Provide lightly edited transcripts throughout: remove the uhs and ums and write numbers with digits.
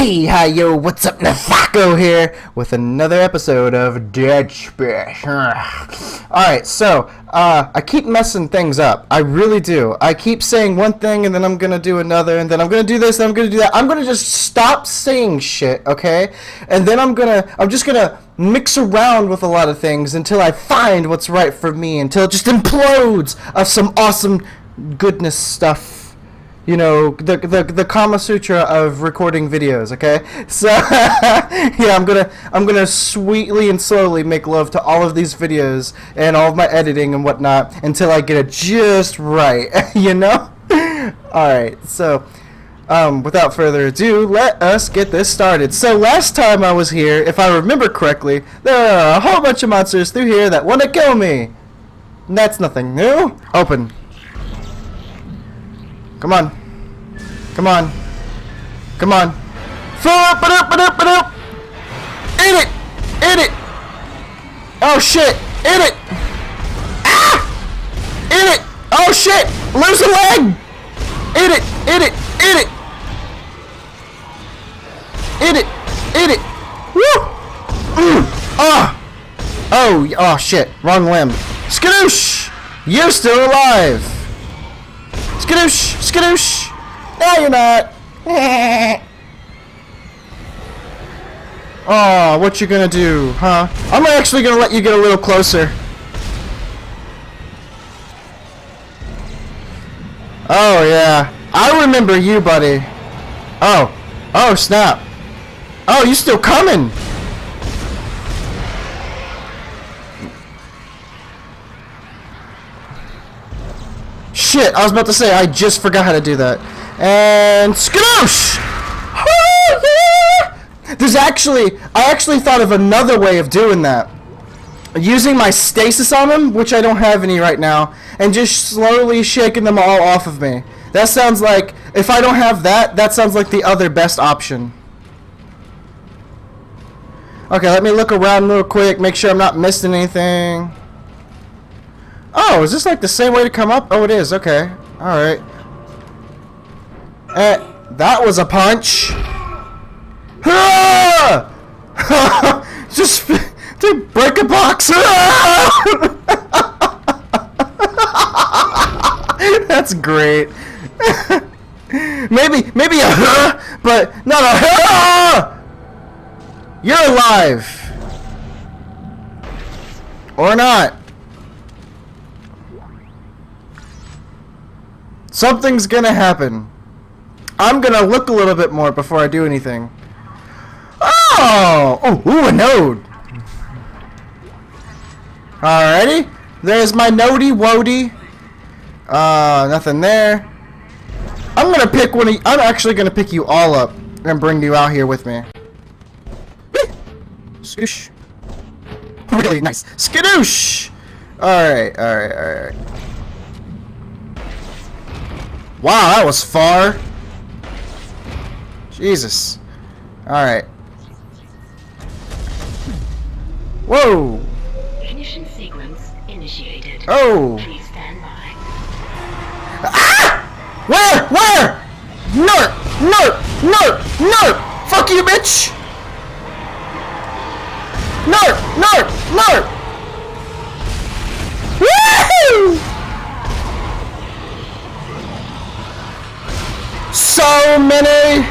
Hey, hi, yo, what's up, Nafako here with another episode of Dead Space. Alright, so, I keep messing things up. I really do. I keep saying one thing and then I'm gonna do another and then I'm gonna do this and I'm gonna do that. I'm gonna just stop saying shit, okay? And then I'm just gonna mix around with a lot of things until I find what's right for me, until it just implodes of some awesome goodness stuff. You know, the Kama Sutra of recording videos, okay? So yeah, I'm gonna sweetly and slowly make love to all of these videos and all of my editing and whatnot until I get it just right, you know? Alright, so without further ado, let us get this started. So last time I was here, if I remember correctly, there are a whole bunch of monsters through here that want to kill me. And that's nothing new. Open. Come on. Come on. Come on. Eat it! Eat it! Oh shit! Eat it! Ah! Eat it! Oh shit! Lose a leg! Eat it! Eat it! Eat it! Eat it! Eat it! Woo! Ah! Oh shit! Wrong limb. Skadoosh! You're still alive! Skadoosh! Skadoosh! No, you're not! Oh, what you gonna do, huh? I'm actually gonna let you get a little closer. Oh, yeah. I remember you, buddy. Oh. Oh, snap. Oh, you still coming? Shit, I was about to say, I just forgot how to do that. And skadoosh! Oh, yeah! I actually thought of another way of doing that. Using my stasis on them, which I don't have any right now, and just slowly shaking them all off of me. That sounds like, if I don't have that, that sounds like the other best option. Okay, let me look around real quick, make sure I'm not missing anything. Oh, is this like the same way to come up? Oh, it is. Okay. Alright. That was a punch. Ah! Just to break a box. That's great. maybe a but not a You're alive. Or not. Something's gonna happen. I'm gonna look a little bit more before I do anything. Oh! Ooh, a node! Alrighty. There's my nodey wodey. Nothing there. I'm actually gonna pick you all up and bring you out here with me. Skadoosh. Really nice. Skadoosh! Alright. Wow, that was far. Jesus. Alright. Whoa! Ignition sequence initiated. Oh! Please stand by. Ah! Where? No! Fuck you, bitch! No! Woo! So many!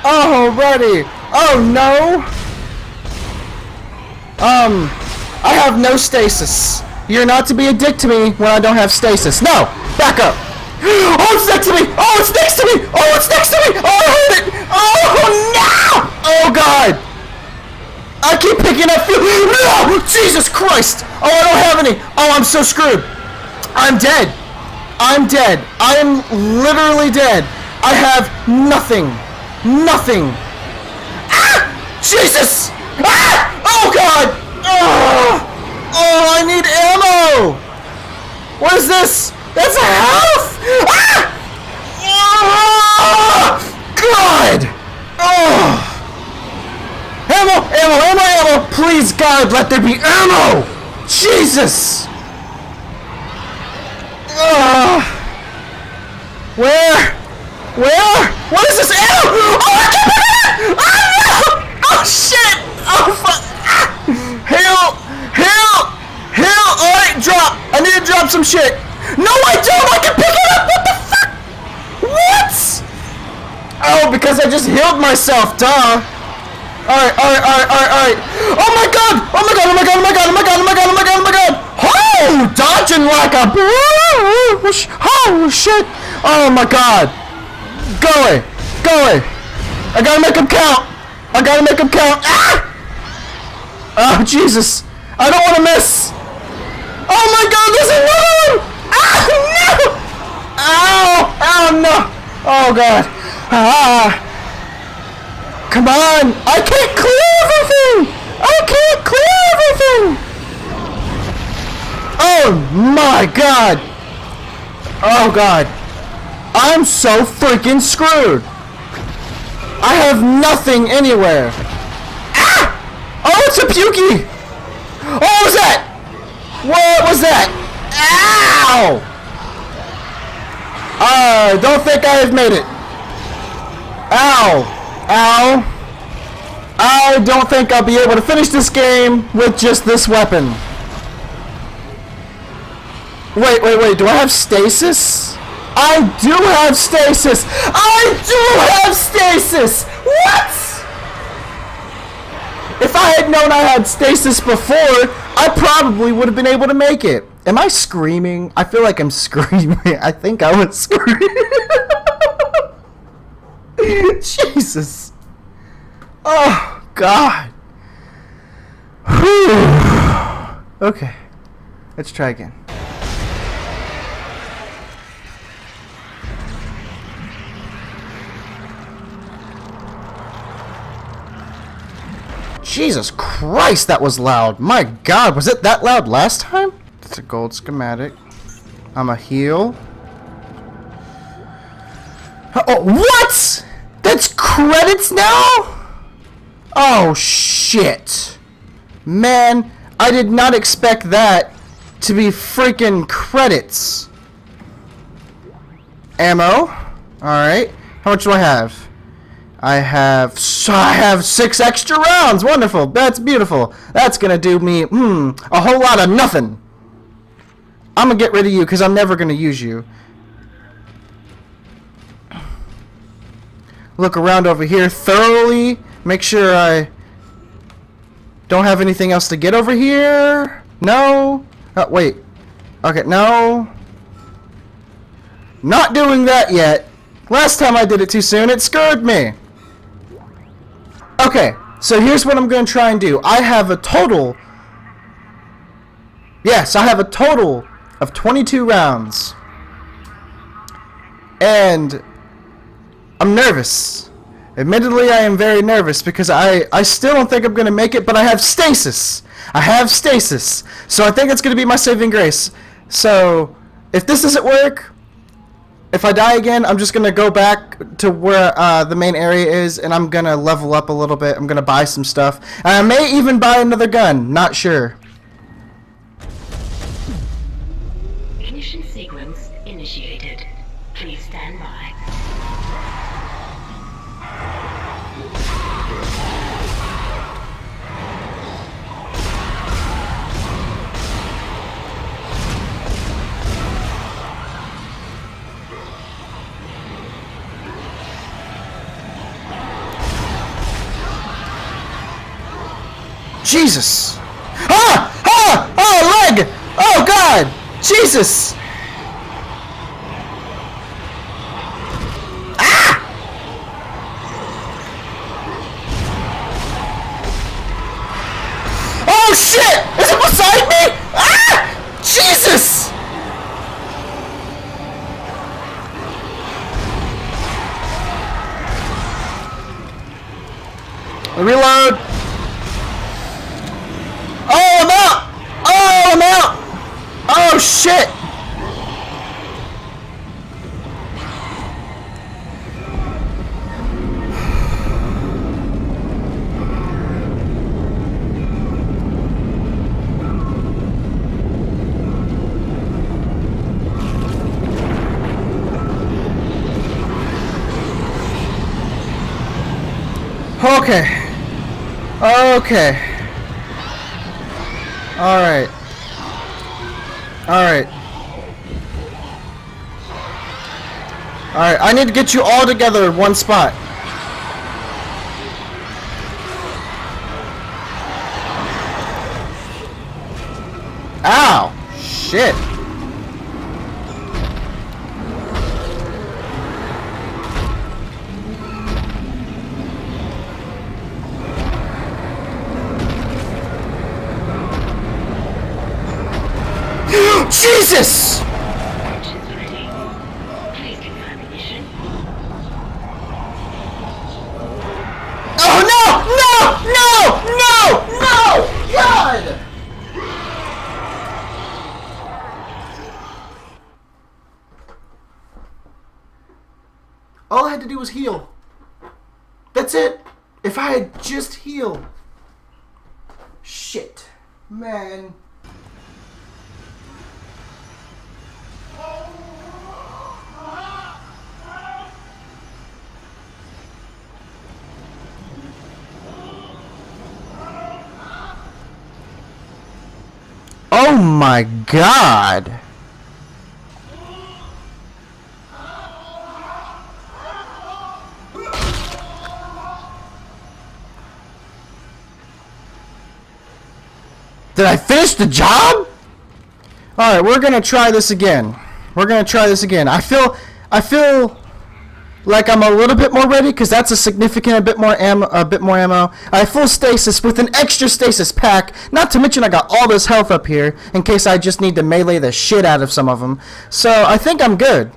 Alrighty! Oh no! I have no stasis. You're not to be a dick to me when I don't have stasis. No! Back up! Oh, it's next to me! Oh, it's next to me! Oh, it's next to me! Oh, I heard it! Oh, no! Oh, God! I keep picking up fuel. No! Jesus Christ! Oh, I don't have any! Oh, I'm so screwed! I'm dead! I'm dead. I am literally dead. I have nothing. Nothing. Ah! Jesus! Ah! Oh, God! Oh, I need ammo! What is this? That's a health! Ah! Oh, God! Oh! Ammo! Please, God, let there be ammo! Jesus! Where? What is this? Ew! Oh, I can't pick it up! Oh, no! Oh, shit! Oh, fuck! Ah! Help! Help! Help! Alright, drop! I need to drop some shit! No, I don't! I can pick it up! What the fuck? What? Oh, because I just healed myself, duh! Alright. Oh my god! Oh my god, oh my god, oh my god, oh my god, oh my god, oh my god, oh my god! Oh! Dodging like a... Oh, shit! Oh my god! Go away! Go away! I gotta make them count! I gotta make them count! Ah! Oh, Jesus! I don't want to miss! Oh my god, there's another one! Ah, no! Ow! Oh, no! Oh, god. Ah! Come on! I can't clear everything! I can't clear everything! Oh, my god! Oh, god. I'm so freaking screwed! I have nothing anywhere! Ah! Oh, it's a pukey! Oh, what was that? What was that? Ow! I don't think I have made it. Ow! Ow! I don't think I'll be able to finish this game with just this weapon. Wait. Do I have stasis? I do have stasis! I do have stasis! What? If I had known I had stasis before, I probably would have been able to make it. Am I screaming? I feel like I'm screaming. I think I was screaming. Jesus. Oh, God. Whew. Okay. Let's try again. Jesus Christ, that was loud. My God, was it that loud last time? It's a gold schematic. I'm a heal. Oh, what? That's credits now? Oh, shit. Man, I did not expect that to be freaking credits. Ammo. Alright. How much do I have? I have 6 extra rounds. Wonderful. That's beautiful. That's gonna do me a whole lot of nothing. I'm gonna get rid of you because I'm never gonna use you. Look around over here thoroughly. Make sure I don't have anything else to get over here. No. Oh, wait. Okay, no. Not doing that yet. Last time I did it too soon, it scared me. Okay, so here's what I'm going to try and do. I have a total... Yes, I have a total of 22 rounds. And I'm nervous. Admittedly, I am very nervous because I still don't think I'm going to make it, but I have stasis. I have stasis. So I think it's going to be my saving grace. So if this doesn't work... If I die again, I'm just going to go back to where the main area is, and I'm going to level up a little bit. I'm going to buy some stuff. And I may even buy another gun. Not sure. Ignition sequence initiated. Please stand by. Jesus! Ah! Ah! Oh, leg! Oh, God! Jesus! Ah! Oh, shit! Is it beside me? Ah! Jesus! Reload! Oh, I'm out! Oh, I'm out! Oh, shit! Okay. Okay. Alright. Alright. Alright, I need to get you all together in one spot. Ow! Shit. Jesus! Engines ready. Please confirm ignition. Oh no! No! No! No! No! God! All I had to do was heal. That's it. If I had just healed. Shit. Man. Oh my God. Did I finish the job? Alright, we're gonna try this again. I feel like I'm a little bit more ready because that's a significant a bit more ammo. I have full stasis with an extra stasis pack. Not to mention I got all this health up here in case I just need to melee the shit out of some of them. So I think I'm good.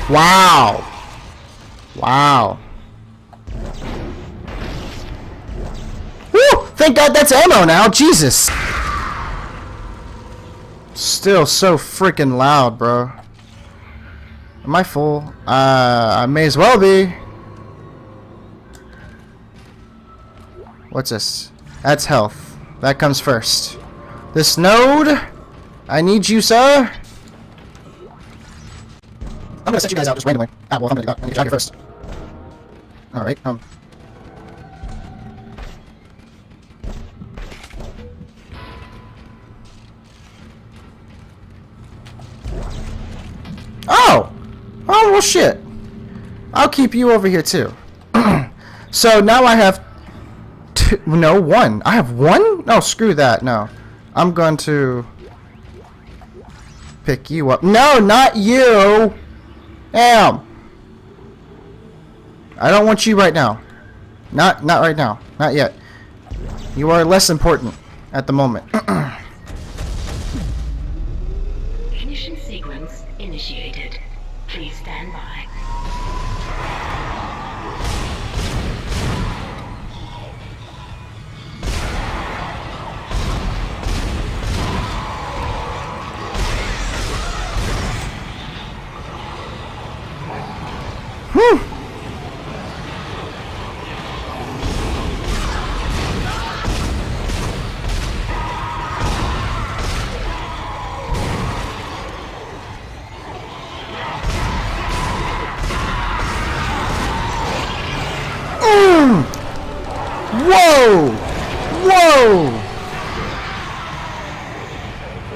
Wow. Wow. Woo! Thank God that's ammo now. Jesus. Still so freaking loud, bro. Am I full? I may as well be. What's this? That's health. That comes first. This node. I need you, sir. I'm gonna set you guys out just randomly. Ah, well, I'm gonna get you out here first. Alright, Oh! Oh, well, shit. I'll keep you over here, too. So, now I have two... No, one. I have one? No, screw that. No. I'm going to... pick you up. No, not you! Damn! I don't want you right now. Not right now. Not yet. You are less important at the moment. Ignition sequence initiated. Please stand by. Whew. Whoa! Whoa!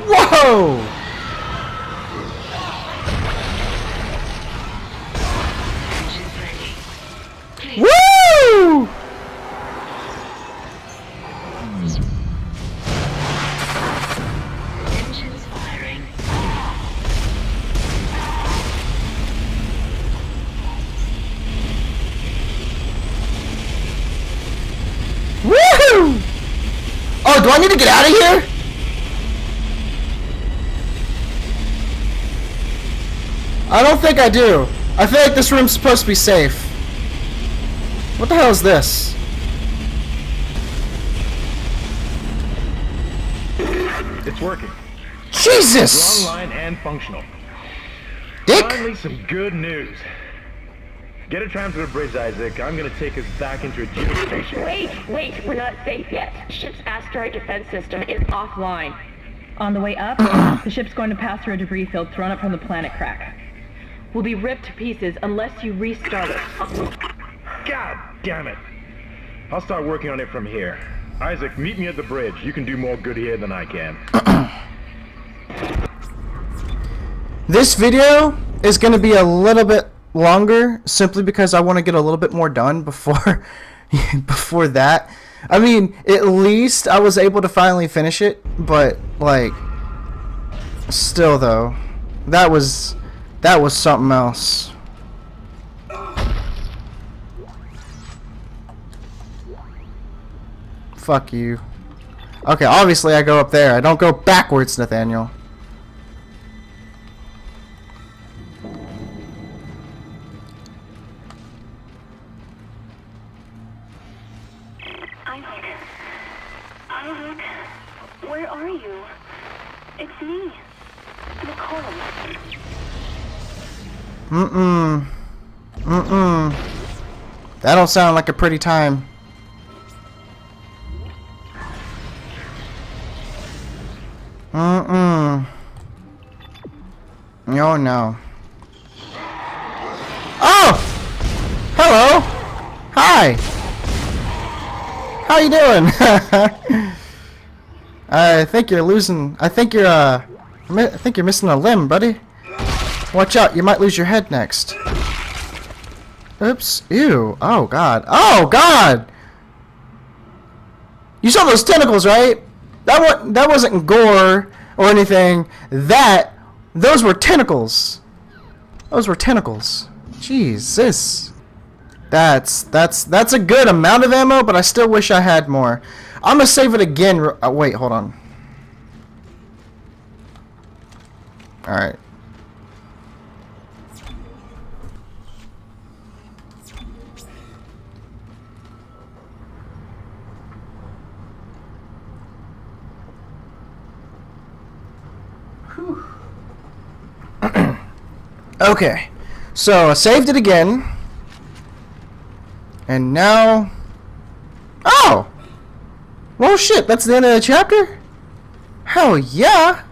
Whoa! Engines ready. Please. Woo! Engines firing. Woohoo! Oh, do I need to get out of here? I don't think I do. I feel like this room's supposed to be safe. What the hell is this? It's working. Jesus! We're online and functional. Dick? Finally, some good news. Get a tram to the bridge, Isaac. I'm gonna take us back into a geostation. Wait, we're not safe yet. Ship's asteroid defense system is offline. On the way up, the ship's going to pass through a debris field thrown up from the planet crack. We'll be ripped to pieces unless you restart it. God damn it. I'll start working on it from here. Isaac, meet me at the bridge. You can do more good here than I can. This video is going to be a little bit longer simply because I want to get a little bit more done before before that. I mean, at least I was able to finally finish it, but like still though, that was something else. Fuck you. Okay, obviously I go up there. I don't go backwards, Nathaniel. Isaac, where are you? It's me, Nicole. That don't sound like a pretty time. Oh no. Oh! Hello! Hi! How you doing? I think you're losing. I think you're missing a limb, buddy. Watch out, you might lose your head next. Oops. Ew. Oh god. Oh god! You saw those tentacles, right? That wasn't gore or anything. Those were tentacles. Those were tentacles. Jesus. That's a good amount of ammo, but I still wish I had more. I'm gonna save it again. Wait, hold on. All right. Okay, so I saved it again, and now, oh, well shit, that's the end of the chapter? Hell yeah,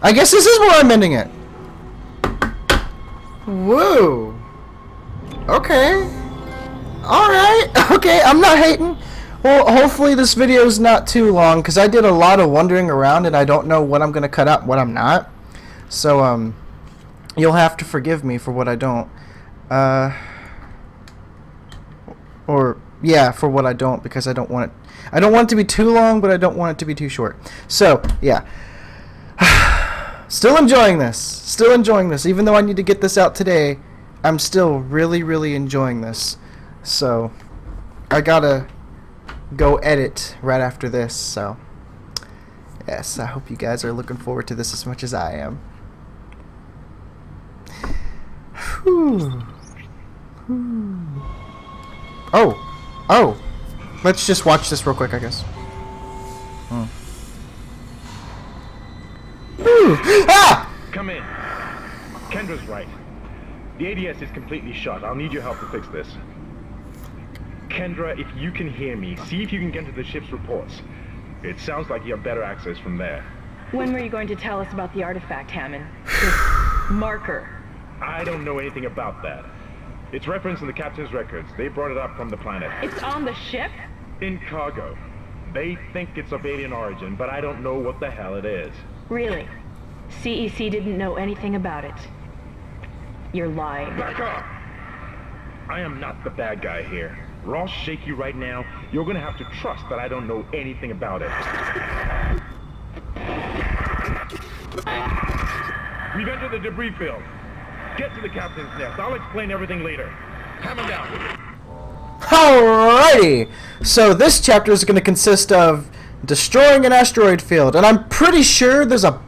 I guess this is where I'm ending it. Whoa, okay, alright, okay, I'm not hating. Well, hopefully this video is not too long, because I did a lot of wandering around, and I don't know what I'm going to cut out and what I'm not, so, you'll have to forgive me for what I don't. Or yeah, for what I don't, because I don't want it. I don't want it to be too long, but I don't want it to be too short. So yeah, still enjoying this. Still enjoying this, even though I need to get this out today. I'm still really enjoying this. So I gotta go edit right after this. So yes, I hope you guys are looking forward to this as much as I am. Oh, let's just watch this real quick, I guess. Ah! Come in. Kendra's right. The ADS is completely shut. I'll need your help to fix this. Kendra, if you can hear me, see if you can get to the ship's reports. It sounds like you have better access from there. When were you going to tell us about the artifact, Hammond? This marker. I don't know anything about that. It's referenced in the captain's records. They brought it up from the planet. It's on the ship? In cargo. They think it's of alien origin, but I don't know what the hell it is. Really? CEC didn't know anything about it. You're lying. Back up! I am not the bad guy here. Ross shaky right now. You're gonna have to trust that I don't know anything about it. We've entered the debris field. Get to the captain's nest. I'll explain everything later. Hammer down. Alrighty. So this chapter is going to consist of destroying an asteroid field, and I'm pretty sure there's a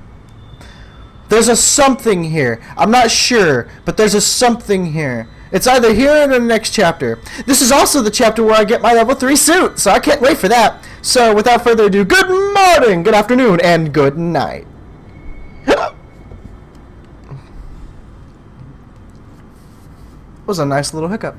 something here. I'm not sure, but there's a something here. It's either here or in the next chapter. This is also the chapter where I get my level 3 suit, so I can't wait for that. So without further ado, good morning, good afternoon, and good night. Was a nice little hiccup.